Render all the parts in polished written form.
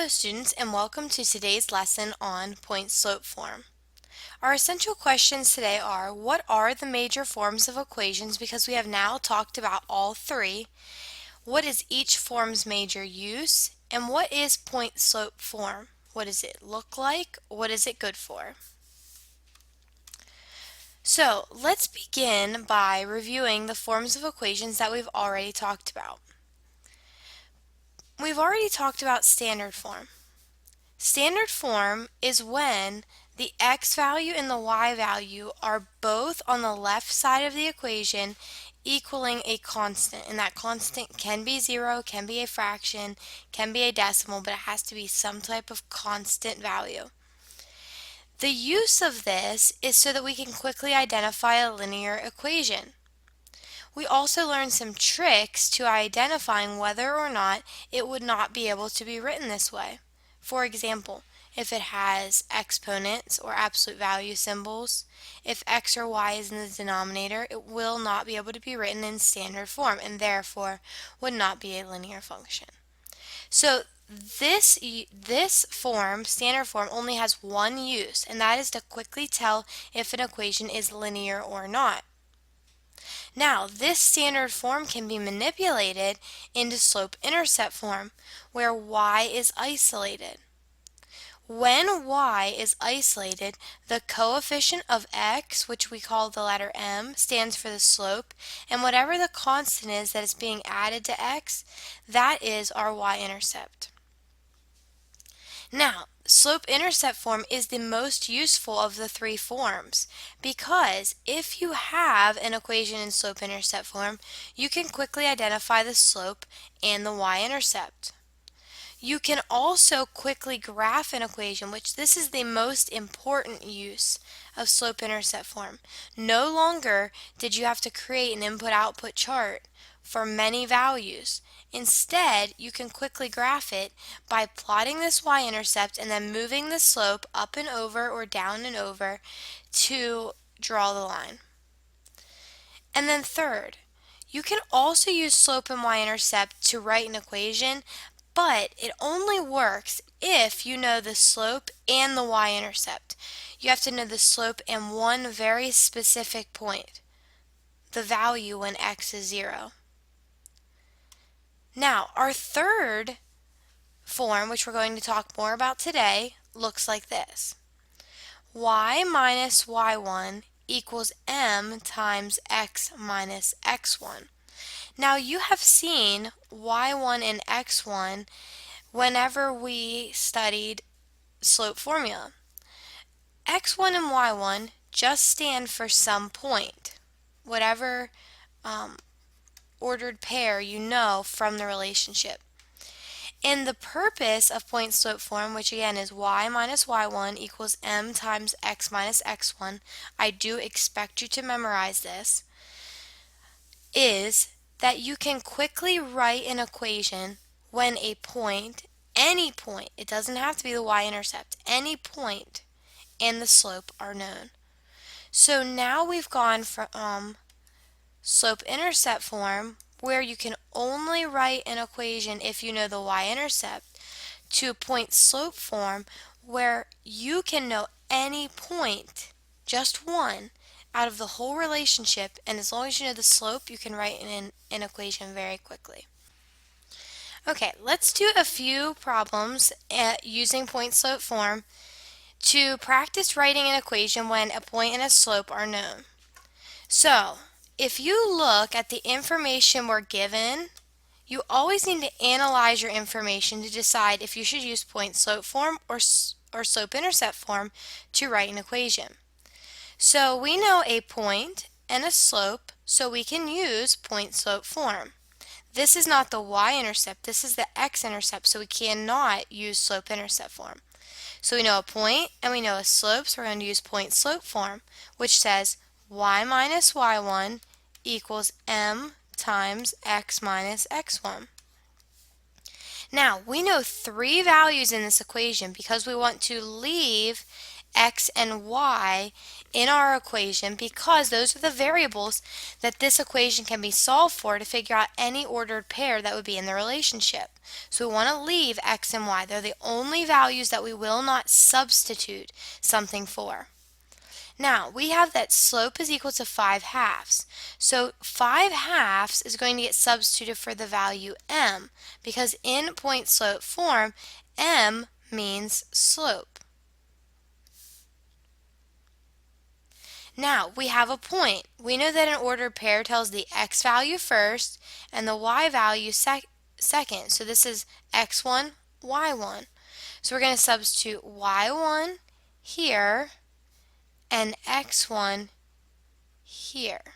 Hello students, and welcome to today's lesson on point-slope form. Our essential questions today are: what are the major forms of equations, because we have now talked about all three? What is each form's major use? And what is point-slope form? What does it look like? What is it good for? So let's begin by reviewing the forms of equations that we've already talked about. We've already talked about standard form. Standard form is when the x value and the y value are both on the left side of the equation equaling a constant, and that constant can be 0, can be a fraction, can be a decimal, but it has to be some type of constant value. The use of this is so that we can quickly identify a linear equation. We also learned some tricks to identifying whether or not it would not be able to be written this way. For example, if it has exponents or absolute value symbols, if x or y is in the denominator, it will not be able to be written in standard form and therefore would not be a linear function. So this form, standard form, only has one use, and that is to quickly tell if an equation is linear or not. Now, this standard form can be manipulated into slope-intercept form, where y is isolated. When y is isolated, the coefficient of x, which we call the letter m, stands for the slope, and whatever the constant is that is being added to x, that is our y-intercept. Now, slope-intercept form is the most useful of the three forms, because if you have an equation in slope-intercept form, you can quickly identify the slope and the y-intercept. You can also quickly graph an equation, which this is the most important use of slope-intercept form. No longer did you have to create an input-output chart for many values. Instead, you can quickly graph it by plotting this y-intercept and then moving the slope up and over or down and over to draw the line. And then third, you can also use slope and y-intercept to write an equation, but it only works if you know the slope and the y-intercept. You have to know the slope in one very specific point, the value when x is 0. Now, our third form, which we're going to talk more about today, looks like this. Y minus y1 equals m times x minus x1. Now, you have seen y1 and x1 whenever we studied slope formula. x1 and y1 just stand for some point, whatever ordered pair you know from the relationship. And the purpose of point-slope form, which again is y minus y1 equals m times x minus x1, I do expect you to memorize this, is that you can quickly write an equation when a point, any point, it doesn't have to be the y-intercept, any point and the slope are known. So now we've gone from slope-intercept form, where you can only write an equation if you know the y-intercept, to point-slope form, where you can know any point, just one, out of the whole relationship, and as long as you know the slope, you can write an equation very quickly. Okay, let's do a few problems using point-slope form to practice writing an equation when a point and a slope are known. So, if you look at the information we're given, you always need to analyze your information to decide if you should use point-slope form or slope-intercept form to write an equation. So we know a point and a slope, so we can use point-slope form. This is not the y-intercept, this is the x-intercept, so we cannot use slope-intercept form. So we know a point and we know a slope, so we're going to use point-slope form, which says y minus y1 equals m times x minus x1. Now, we know three values in this equation because we want to leave x and y in our equation because those are the variables that this equation can be solved for to figure out any ordered pair that would be in the relationship. So we want to leave x and y. They're the only values that we will not substitute something for. Now, we have that slope is equal to 5/2. So 5/2 is going to get substituted for the value m because in point slope form, m means slope. Now, we have a point. We know that an ordered pair tells the x value first and the y value second. So this is x1, y1. So we're going to substitute y1 here and x1 here.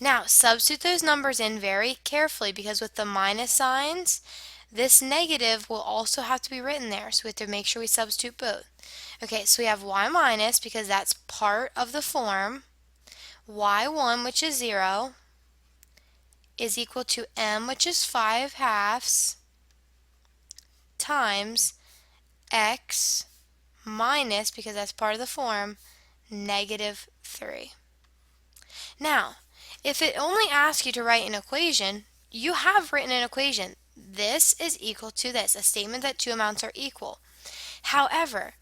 Now, substitute those numbers in very carefully because with the minus signs, this negative will also have to be written there. So we have to make sure we substitute both. Okay, so we have y minus because that's part of the form. Y1, which is 0, is equal to m, which is 5/2, times x minus, because that's part of the form, -3. Now, if it only asks you to write an equation, you have written an equation. This is equal to this, a statement that two amounts are equal. However,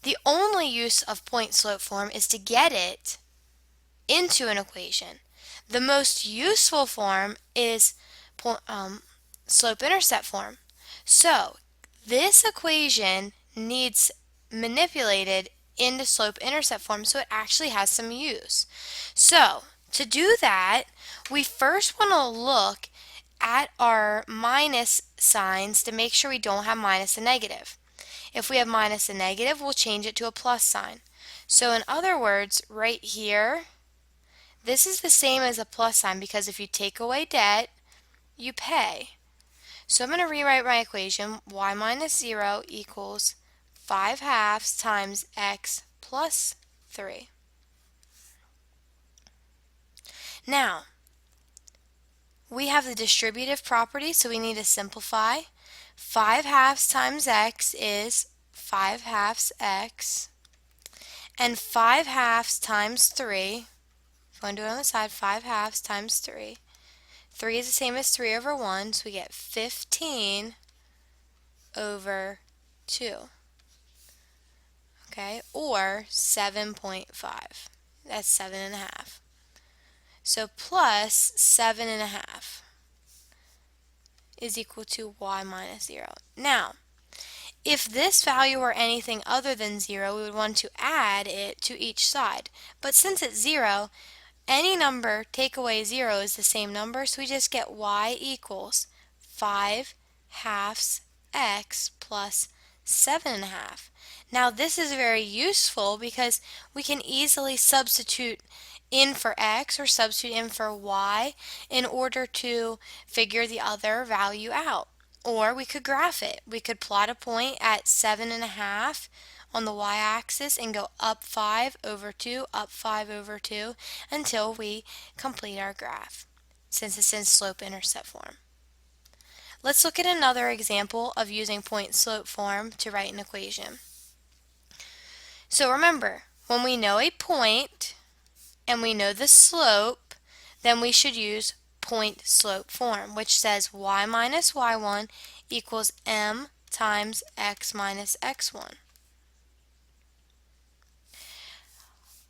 the only use of point slope form is to get it into an equation. The most useful form is slope intercept form. So this equation needs manipulated into slope intercept form so it actually has some use. So to do that, we first want to look at our minus signs to make sure we don't have minus and negative. If we have minus and negative, we'll change it to a plus sign. So in other words, right here, this is the same as a plus sign because if you take away debt, you pay. So I'm going to rewrite my equation. Y minus 0 equals 5/2 times x plus 3. Now, we have the distributive property, so we need to simplify. 5/2 times x is 5/2 x. And 5/2 times 3, if you want to do it on the side, 5/2 times 3. 3 is the same as 3 over 1, so we get 15 over 2. Okay, or 7.5. That's 7.5. So plus 7.5 is equal to y minus 0. Now, if this value were anything other than 0, we would want to add it to each side. But since it's 0, any number take away 0 is the same number, so we just get y equals 5/2 x plus 7.5. Now this is very useful because we can easily substitute in for x or substitute in for y in order to figure the other value out. Or we could graph it. We could plot a point at 7.5 on the y-axis and go up 5 over 2, up 5 over 2 until we complete our graph, since it's in slope-intercept form. Let's look at another example of using point-slope form to write an equation. So remember, when we know a point and we know the slope, then we should use point-slope form, which says y minus y1 equals m times x minus x1.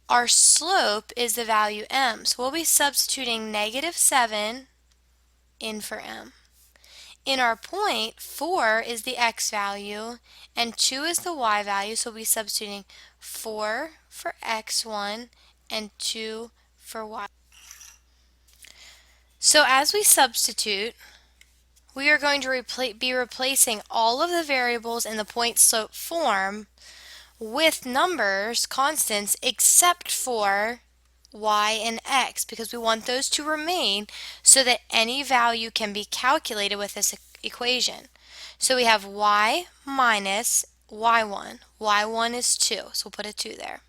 Our slope is the value m, so we'll be substituting -7 in for m. In our point, 4 is the x value and 2 is the y value, so we'll be substituting 4 for x1 and 2 for y. So as we substitute, we are going to be replacing all of the variables in the point-slope form with numbers, constants, except for y and x, because we want those to remain so that any value can be calculated with this equation. So we have y minus y1. y1 is 2, so we'll put a 2 there.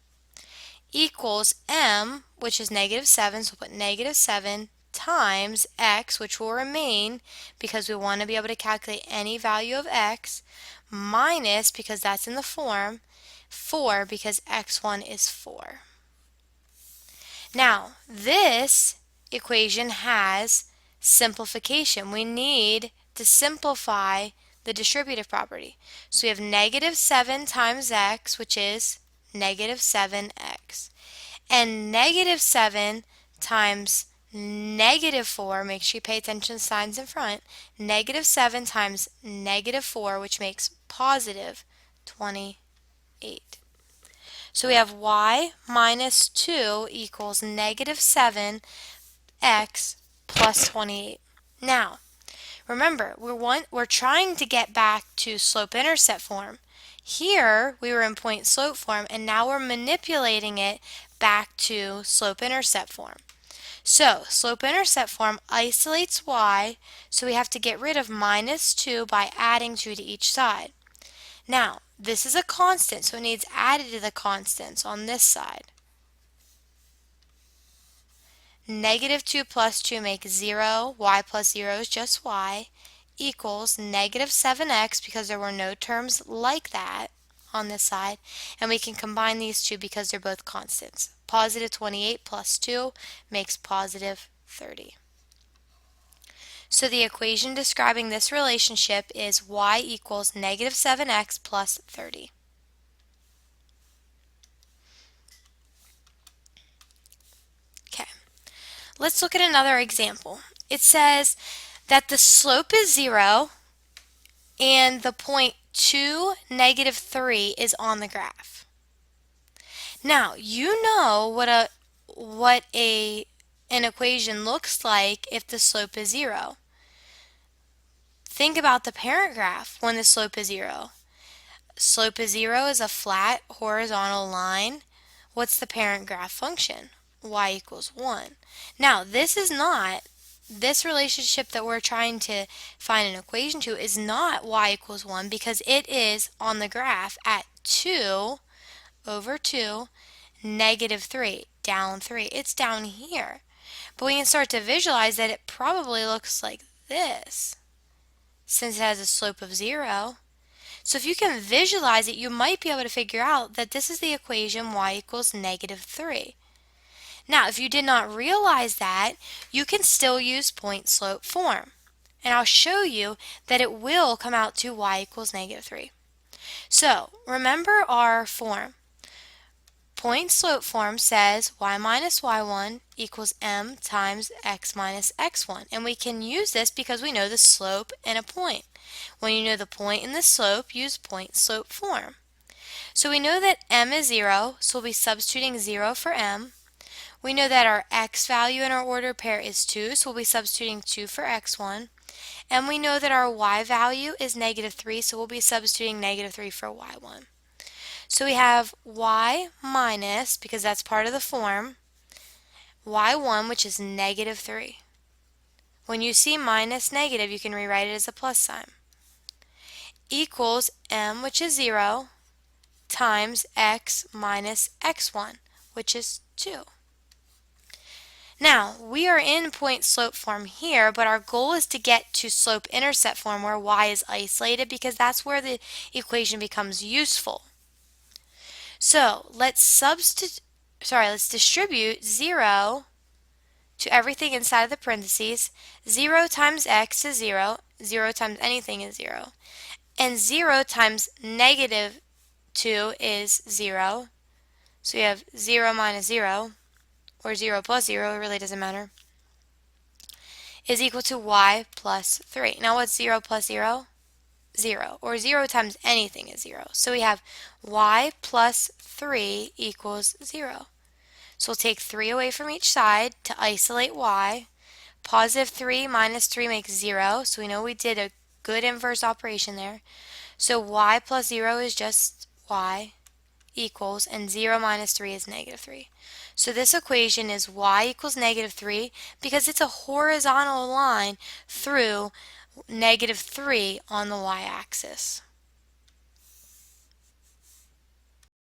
Equals m, which is -7, so we'll put -7 times x, which will remain because we want to be able to calculate any value of x, minus, because that's in the form, 4 because x1 is 4. Now, this equation has simplification. We need to simplify the distributive property. So we have negative 7 times x, which is negative 7x. And negative 7 times negative 4, make sure you pay attention to signs in front, negative 7 times negative 4, which makes positive 28. So we have y minus 2 equals negative 7x plus 28. Now, remember, we're trying to get back to slope-intercept form. Here, we were in point-slope form, and now we're manipulating it back to slope-intercept form. So, slope-intercept form isolates y, so we have to get rid of minus 2 by adding 2 to each side. Now, this is a constant, so it needs added to the constants on this side. Negative 2 plus 2 makes 0, y plus 0 is just y, equals negative 7x, because there were no terms like that on this side, and we can combine these two because they're both constants. Positive 28 plus 2 makes positive 30. So the equation describing this relationship is y equals negative 7x plus 30. Okay, let's look at another example. It says that the slope is 0 and the point 2, negative 3 is on the graph. Now, you know what an equation looks like if the slope is 0. Think about the parent graph when the slope is 0. Slope is 0 is a flat horizontal line. What's the parent graph function? Y equals 1. Now, this relationship that we're trying to find an equation to is not y equals 1 because it is on the graph at 2 over 2, negative 3, down 3. It's down here. But we can start to visualize that it probably looks like this, since it has a slope of 0. So if you can visualize it, you might be able to figure out that this is the equation y equals negative 3. Now, if you did not realize that, you can still use point-slope form. And I'll show you that it will come out to y equals negative 3. So, remember our form. Point-slope form says y minus y1 equals m times x minus x1. And we can use this because we know the slope and a point. When you know the point and the slope, use point-slope form. So we know that m is 0, so we'll be substituting 0 for m. We know that our x value in our ordered pair is 2, so we'll be substituting 2 for x1. And we know that our y value is negative 3, so we'll be substituting negative 3 for y1. So we have y minus, because that's part of the form, y1, which is negative 3. When you see minus negative, you can rewrite it as a plus sign. Equals m, which is 0, times x minus x1, which is 2. Now, we are in point-slope form here, but our goal is to get to slope-intercept form where y is isolated because that's where the equation becomes useful. So, let's distribute 0 to everything inside of the parentheses. 0 times x is 0, 0 times anything is 0, and 0 times negative 2 is 0. So we have 0 minus 0, or 0 plus 0, it really doesn't matter, is equal to y plus 3. Now what's 0 plus 0? 0, or 0 times anything is 0. So we have y plus 3 equals 0. So we'll take 3 away from each side to isolate y. Positive 3 minus 3 makes 0, so we know we did a good inverse operation there. So y plus 0 is just y equals, and 0 minus 3 is negative 3. So this equation is y equals negative 3 because it's a horizontal line through negative 3 on the y-axis.